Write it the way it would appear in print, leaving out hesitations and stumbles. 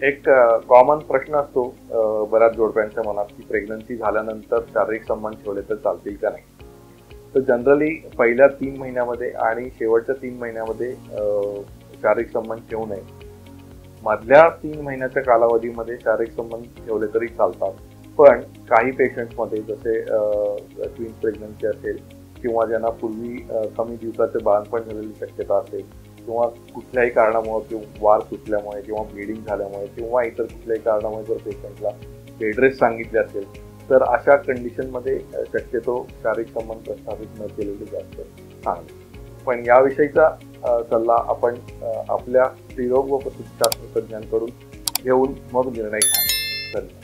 एक कॉमन प्रश्न असतो बऱ्याच जोडप्यांच्या मनात की प्रेग्नन्सी झाल्यानंतर शारीरिक संबंध ठेवले तर चालतील का नाही. तर जनरली पहिल्या 3 महिन्यामध्ये आणि शेवटच्या 3 महिन्यामध्ये शारीरिक संबंध ठेवू नये. मधल्या 3 महिन्याच्या कालावधीमध्ये शारीरिक संबंध ठेवले तरी चालतात. पण काही पेशंट्समध्ये जसे ट्विन्स प्रेग्नन्सी असेल किंवा ज्यांना पूर्वी कमी दिवसाचे बाळंतपण झालेली शक्यता असेल किंवा कुठल्याही कारणामुळे किंवा वार सुटल्यामुळे किंवा ब्लिडिंग झाल्यामुळे किंवा इतर कुठल्याही कारणामुळे जर पेशंटला बेड रेस्ट सांगितले असेल तर अशा कंडिशनमध्ये शक्यतो शारीरिक संबंध प्रस्थापित न केलेले जास्त चांगले. पण याविषयीचा सल्ला आपण आपल्या स्त्रीरोग व प्रसूतीशास्त्र तज्ञांकडून घेऊन मग निर्णय घ्या. धन्यवाद.